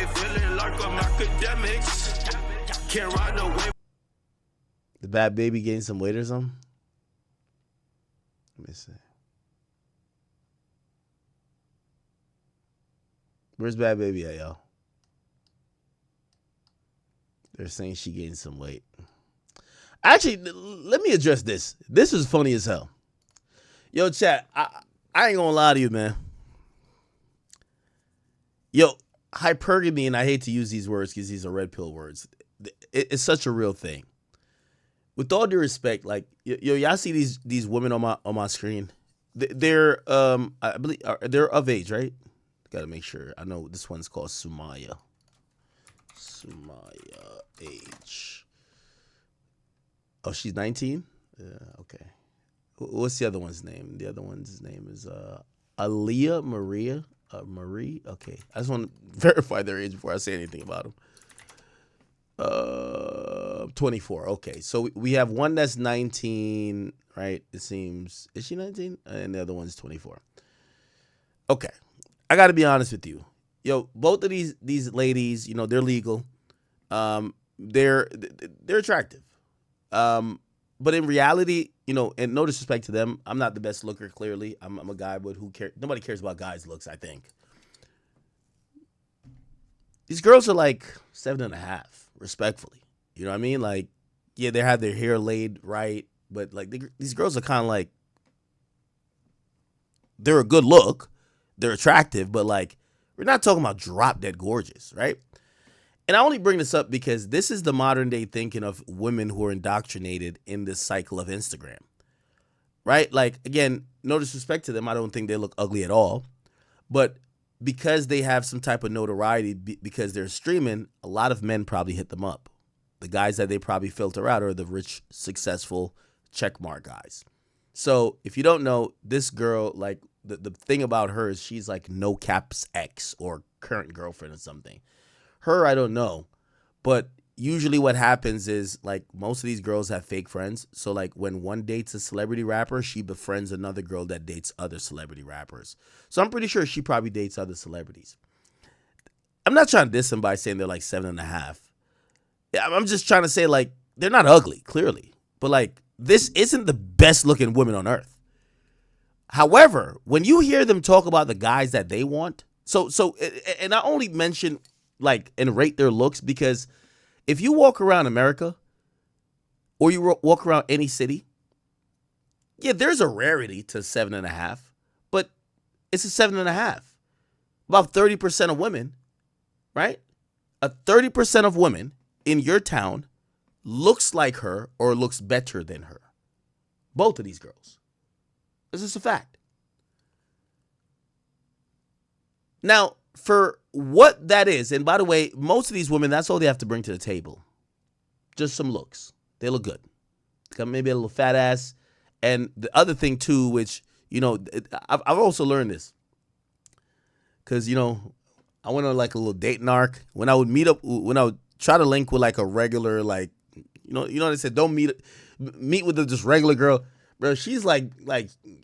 feeling like I'm Akademiks. Can't ride away. The bad baby gained some weight or something? Let me see. Where's bad baby at, y'all? They're saying she gained some weight. Actually, let me address this. This is funny as hell. Yo, chat, I ain't gonna lie to you, man. Yo, hypergamy, and I hate to use these words because these are red pill words. It's such a real thing. With all due respect, like y'all see these women on my screen. They're I believe they're of age, right? Gotta make sure. I know this one's called Sumaya. Sumaya age. Oh, she's 19? Yeah, okay. What's the other one's name? The other one's name is Aaliyah Maria. Marie? Okay. I just want to verify their age before I say anything about them. 24. Okay. So we have one that's 19, right? It seems. Is she 19? And the other one's 24. Okay. I got to be honest with you. Yo, both of these ladies, you know, they're legal. They're attractive. But in reality, you know, and no disrespect to them, I'm not the best looker, clearly. I'm a guy, but who cares? Nobody cares about guys' looks, I think. These girls are like 7.5, respectfully. You know what I mean? Like, yeah, they have their hair laid right, but like these girls are kind of like, they're a good look. They're attractive, but like, we're not talking about drop dead gorgeous, right? And I only bring this up because this is the modern day thinking of women who are indoctrinated in this cycle of Instagram, right? Like, again, no disrespect to them. I don't think they look ugly at all. But because they have some type of notoriety, because they're streaming, a lot of men probably hit them up. The guys that they probably filter out are the rich, successful checkmark guys. So if you don't know, this girl, like the thing about her is she's like no cap's ex or current girlfriend or something. Her, I don't know, but usually what happens is like most of these girls have fake friends. So like when one dates a celebrity rapper, she befriends another girl that dates other celebrity rappers. So I'm pretty sure she probably dates other celebrities. I'm not trying to diss them by saying they're like 7.5. I'm just trying to say like they're not ugly, clearly, but like this isn't the best looking women on earth. However, when you hear them talk about the guys that they want, and I only mention like and rate their looks because if you walk around America or you walk around any city, yeah, there's a rarity to 7.5, but it's a 7.5. About 30% of women, right? 30% of women in your town looks like her or looks better than her. Both of these girls. This is a fact. Now, for what that is, and by the way, most of these women, that's all they have to bring to the table. Just some looks. They look good. Maybe a little fat ass. And the other thing too, which, you know, I've also learned this. Because, you know, I went on like a little dating arc. When I would try to link with like a regular, like, you know they said, don't meet with a just regular girl. Bro, she's like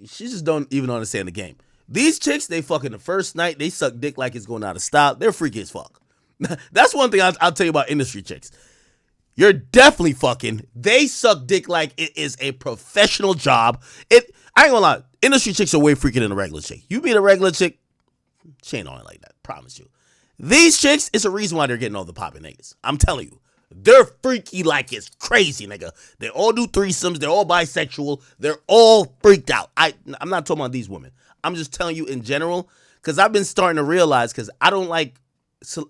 she just don't even understand the game. These chicks, they fucking the first night, they suck dick like it's going out of style. They're freaky as fuck. That's one thing I'll tell you about industry chicks. You're definitely fucking. They suck dick like it is a professional job. I ain't gonna lie. Industry chicks are way freakier than a regular chick. You meet a regular chick, she ain't on it like that. Promise you. These chicks, it's a reason why they're getting all the poppin' niggas. I'm telling you. They're freaky like it's crazy, nigga. They all do threesomes. They're all bisexual. They're all freaked out. I'm not talking about these women. I'm just telling you in general, because I've been starting to realize, because I don't like,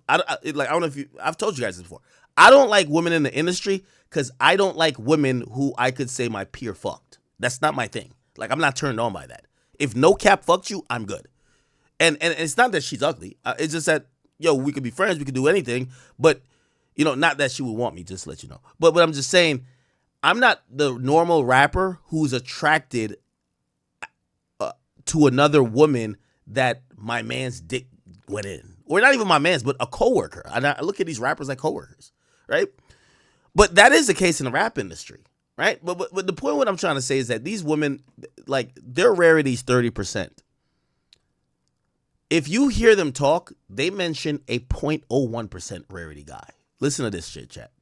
I don't know if I've told you guys this before. I don't like women in the industry because I don't like women who I could say my peer fucked. That's not my thing. Like, I'm not turned on by that. If no cap fucked you, I'm good. And it's not that she's ugly. It's just that, yo, we could be friends. We could do anything. But, you know, not that she would want me, just to let you know. But I'm just saying, I'm not the normal rapper who's attracted to another woman that my man's dick went in. Or not even my man's, but a coworker. I look at these rappers like coworkers, right? But that is the case in the rap industry, right? But the point what I'm trying to say is that these women, like, their rarity is 30%. If you hear them talk, they mention a 0.01% rarity guy. Listen to this shit, chat.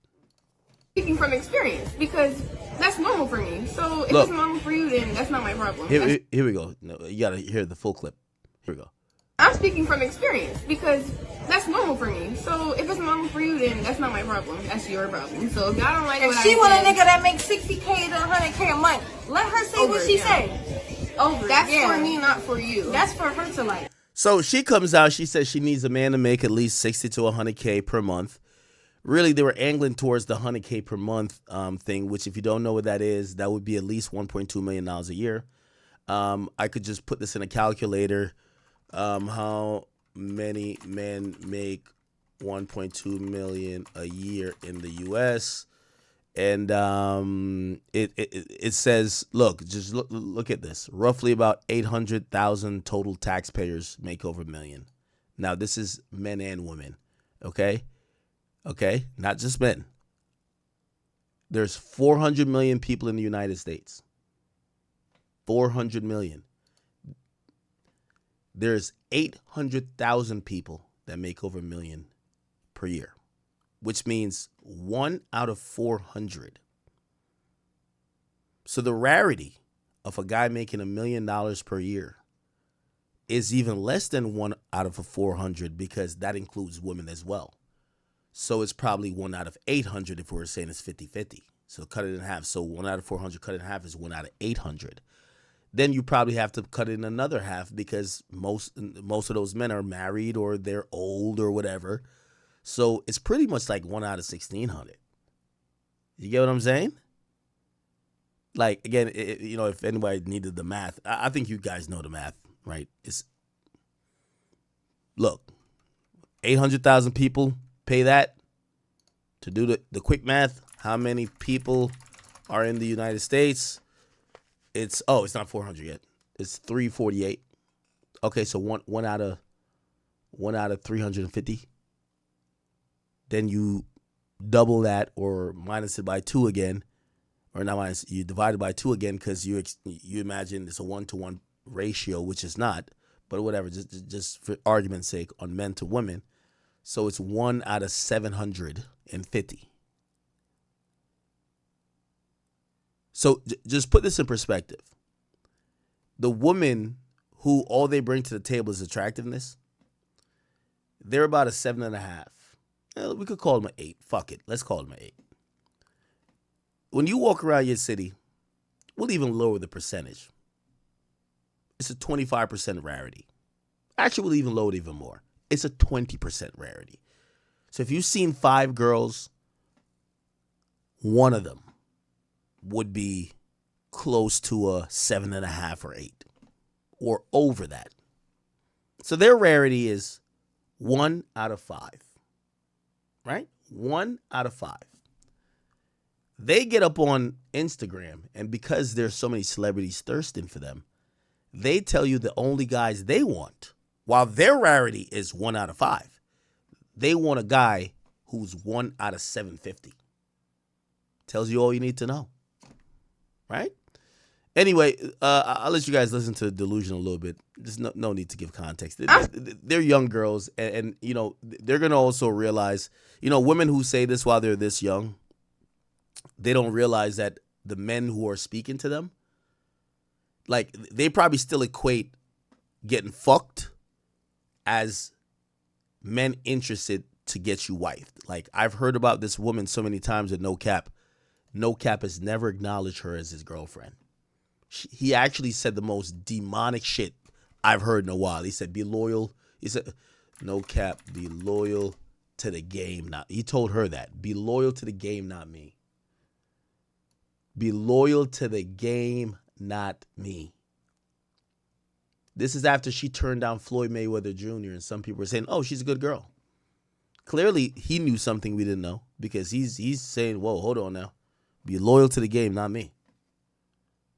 Speaking from experience, because that's normal for me. So if it's normal for you, then that's not my problem. Here we go. No, you gotta hear the full clip. Here we go. I'm speaking from experience because that's normal for me. So if it's normal for you, then that's not my problem. That's your problem. So if y'all don't like what I said, if she want a nigga that makes $60K to $100K a month, let her say what she say. That's for me, not for you. That's for her to like. So she comes out. She says she needs a man to make at least 60 to 100K per month. Really, they were angling towards the 100K per month thing, which if you don't know what that is, that would be at least $1.2 million a year. I could just put this in a calculator. How many men make 1.2 million a year in the U.S.? And it says, look at this. Roughly about 800,000 total taxpayers make over $1 million. Now, this is men and women, okay? Okay, not just men. There's 400 million people in the United States. 400 million. There's 800,000 people that make over $1 million per year, which means 1 out of 400. So the rarity of a guy making $1 million per year is even less than 1 out of 400 because that includes women as well. So it's probably 1 out of 800 if we were saying it's 50-50. So cut it in half. So 1 out of 400 cut it in half is 1 out of 800. Then you probably have to cut it in another half because most of those men are married or they're old or whatever. So it's pretty much like 1 out of 1,600. You get what I'm saying? Like, again, if anybody needed the math, I think you guys know the math, right? Look, 800,000 people pay that. To do the quick math, how many people are in the United States? It's not 400 yet. It's 348. Okay, so one out of 350. Then you double that or minus it by 2 again, or not minus. You divide it by 2 again because you imagine it's a 1-to-1 ratio, which is not. But whatever, just for argument's sake, on men to women. So it's 1 out of 750. So just put this in perspective. The women who all they bring to the table is attractiveness, they're about a 7.5. We could call them an 8. Fuck it. Let's call them an 8. When you walk around your city, we'll even lower the percentage. It's a 25% rarity. Actually, we'll even lower it even more. It's a 20% rarity. So if you've seen 5 girls, one of them would be close to a 7.5 or 8 or over that. So their rarity is 1 out of 5, right? 1 out of 5. They get up on Instagram, and because there's so many celebrities thirsting for them, they tell you the only guys they want, while their rarity is 1 out of 5, they want a guy who's 1 out of 750. Tells you all you need to know, right? Anyway, I'll let you guys listen to Delusion a little bit. There's no need to give context. They're young girls, and they're going to also realize, women who say this while they're this young, they don't realize that the men who are speaking to them, like, they probably still equate getting fucked as men interested to get you wifed. Like, I've heard about this woman so many times with No Cap. No Cap has never acknowledged her as his girlfriend. He actually said the most demonic shit I've heard in a while. He said, be loyal. He said, No Cap, be loyal to the game. He told her that. Be loyal to the game, not me. Be loyal to the game, not me. This is after she turned down Floyd Mayweather Jr. and some people were saying, oh, she's a good girl. Clearly, he knew something we didn't know because he's saying, whoa, hold on now. Be loyal to the game, not me.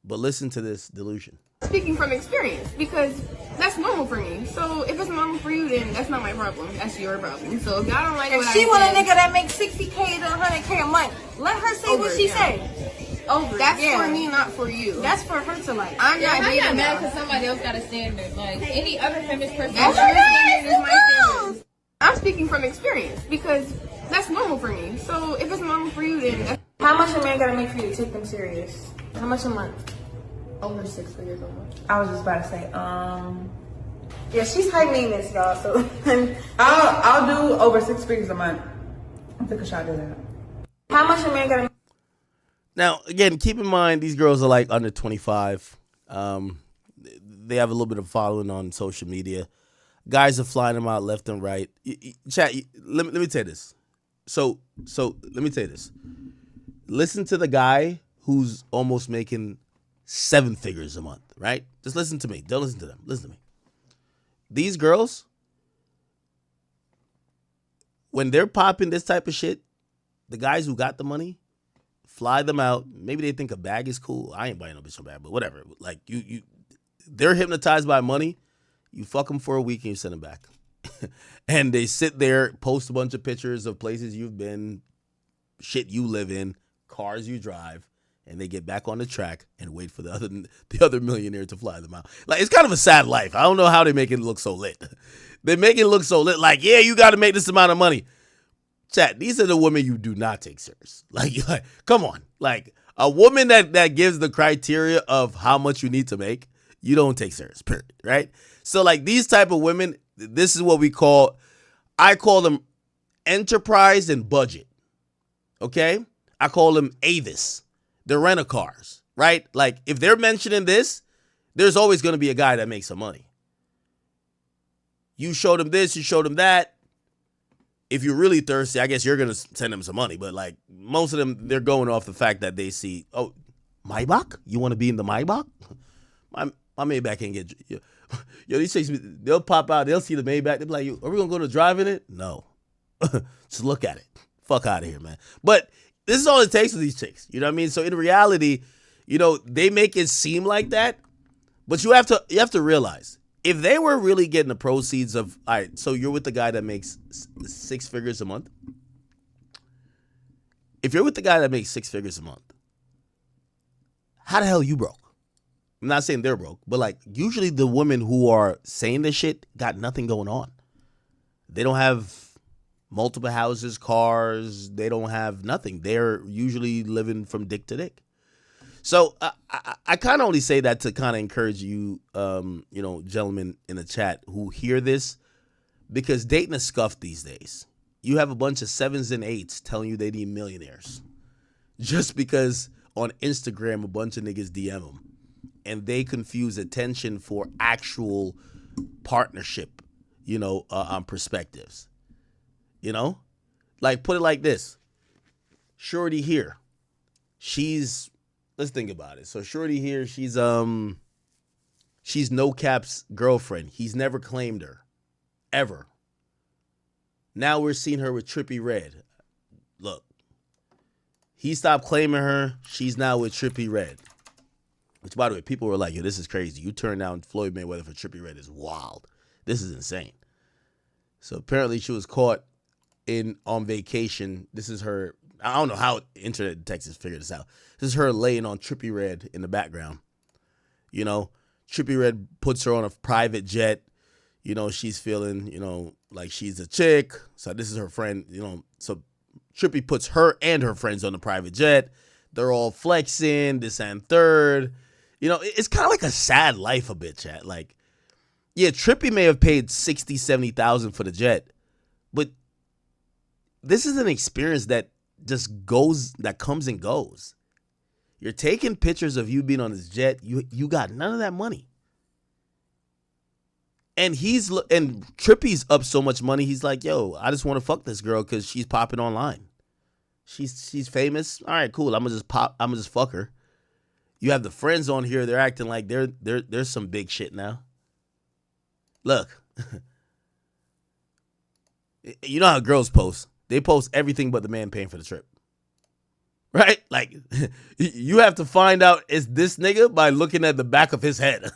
But listen to this Delusion. Speaking from experience, because that's normal for me. So if it's normal for you, then that's not my problem. That's your problem. So if y'all don't like what I said, if she want a nigga that makes $60K to $100K a month, let her say what she say. over. That's for me, not for you. That's for her to like. I'm not I'm dating not mad her. because somebody else got a standard. Like any other feminist person. That's your standard is my standard. I'm speaking from experience because that's normal for me. So if it's normal for you, then that's How much a man gotta make for you to take them serious? How much a month? over 6 figures a month. I was just about to say, yeah, she's high maintenance, y'all. So I'll do over 6 figures a month. I think I should do that. how much a man gotta? Now, again, keep in mind these girls are like under 25. They have a little bit of following on social media. Guys are flying them out left and right. Chat, let me tell you this. So let me tell you this. Listen to the guy who's almost making 7 figures a month, right? Just listen to me. Don't listen to them. Listen to me. These girls, when they're popping this type of shit, the guys who got the money, fly them out. Maybe they think a bag is cool. I ain't buying no bitch a bag, but whatever. Like they're hypnotized by money. You fuck them for a week and you send them back. And they sit there, post a bunch of pictures of places you've been, shit you live in, cars you drive, and they get back on the track and wait for the other millionaire to fly them out. Like, it's kind of a sad life. I don't know how they make it look so lit. They make it look so lit. Like, yeah, you got to make this amount of money. Chat, these are the women you do not take serious. Like come on. Like, a woman that gives the criteria of how much you need to make, you don't take serious, period, right? So, like, these type of women, this is what I call them enterprise and budget, okay? I call them Avis. They're rent-a-cars, right? Like, if they're mentioning this, there's always going to be a guy that makes some money. You show them this, you show them that. If you're really thirsty, I guess you're going to send them some money. But, like, most of them, they're going off the fact that they see, oh, Maybach? You want to be in the Maybach? My Maybach ain't get you. Yo, these chicks, they'll pop out, they'll see the Maybach, they'll be like, are we going to go to drive in it? No. Just look at it. Fuck out of here, man. But this is all it takes for these chicks. You know what I mean? So in reality, they make it seem like that, but you have to realize, if they were really getting the proceeds of, all right, so you're with the guy that makes 6 figures a month. If you're with the guy that makes 6 figures a month, how the hell you broke? I'm not saying they're broke, but like usually the women who are saying this shit got nothing going on. They don't have multiple houses, cars. They don't have nothing. They're usually living from dick to dick. So I kind of only say that to kind of encourage you, gentlemen in the chat who hear this, because dating is scuffed these days. You have a bunch of 7s and 8s telling you they need millionaires just because on Instagram a bunch of niggas DM them. And they confuse attention for actual partnership, on perspectives. Like, put it like this. Shorty here, let's think about it. So Shorty here, she's No Cap's girlfriend. He's never claimed her, ever. Now we're seeing her with Trippie Redd. Look, he stopped claiming her. She's now with Trippie Redd. Which, by the way, people were like, yo, this is crazy. You turned down Floyd Mayweather for Trippie Redd is wild. This is insane. So apparently she was caught on vacation. This is her. I don't know how internet in Texas figured this out. This is her laying on Trippie Redd in the background. Trippie Redd puts her on a private jet. She's feeling, like she's a chick. So this is her friend, So Trippie puts her and her friends on the private jet. They're all flexing, this and third. It's kind of like a sad life a bit, chat. Like, yeah, Trippie may have paid 60, 70,000 for the jet, but this is an experience that just comes and goes. You're taking pictures of you being on this jet. You got none of that money. And Trippie's up so much money. He's like, yo, I just want to fuck this girl because she's popping online. She's famous. All right, cool. I'm gonna just fuck her. You have the friends on here. They're acting like there's some big shit now. Look, you know how girls post. They post everything but the man paying for the trip. Right? Like, you have to find out it's this nigga by looking at the back of his head.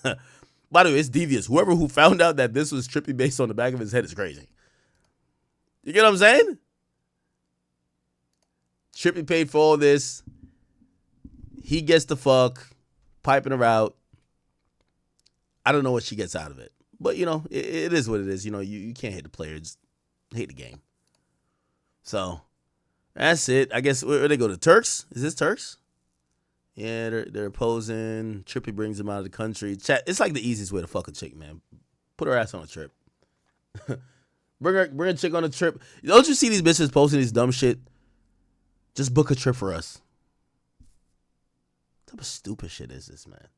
By the way, it's devious. Whoever who found out that this was Trippie based on the back of his head is crazy. You get what I'm saying? Trippie paid for all this. He gets the fuck, piping her out. I don't know what she gets out of it. But, you know, it is what it is. You know, you can't hate the player. Just hate the game. So, that's it. I guess, where they go? To Turks? Is this Turks? Yeah, they're opposing. Trippie brings them out of the country. Chat. It's like the easiest way to fuck a chick, man. Put her ass on a trip. Bring a chick on a trip. Don't you see these bitches posting these dumb shit? Just book a trip for us. What type of stupid shit is this, man?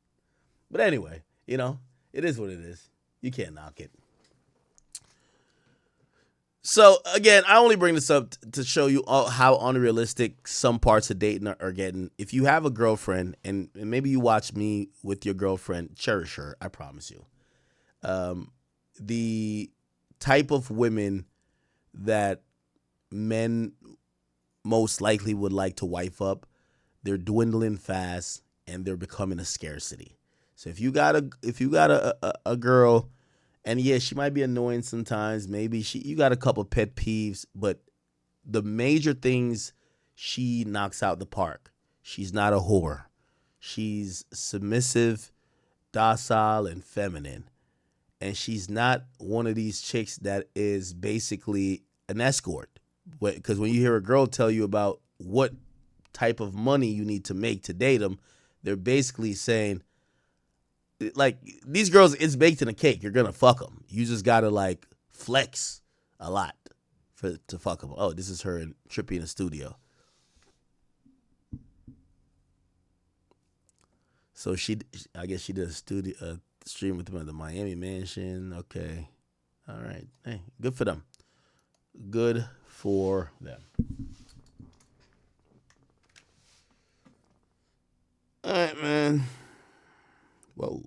But anyway, you know, it is what it is. You can't knock it. So, again, I only bring this up to show you how unrealistic some parts of dating are getting. If you have a girlfriend, and maybe you watch me with your girlfriend, cherish her, I promise you. The type of women that men most likely would like to wife up, they're dwindling fast, and they're becoming a scarcity. So if you got a girl, and yeah, she might be annoying sometimes. Maybe you got a couple pet peeves, but the major things she knocks out the park. She's not a whore. She's submissive, docile, and feminine. And she's not one of these chicks that is basically an escort. Because when you hear a girl tell you about what type of money you need to make to date them, they're basically saying, like, these girls, it's baked in a cake. You're going to fuck them. You just got to, like, flex a lot to fuck them. Oh, this is her and Trippie in the studio. So I guess she did a stream with them at the Miami mansion. Okay. All right. Hey, good for them. Good for them. All right, man. Whoa.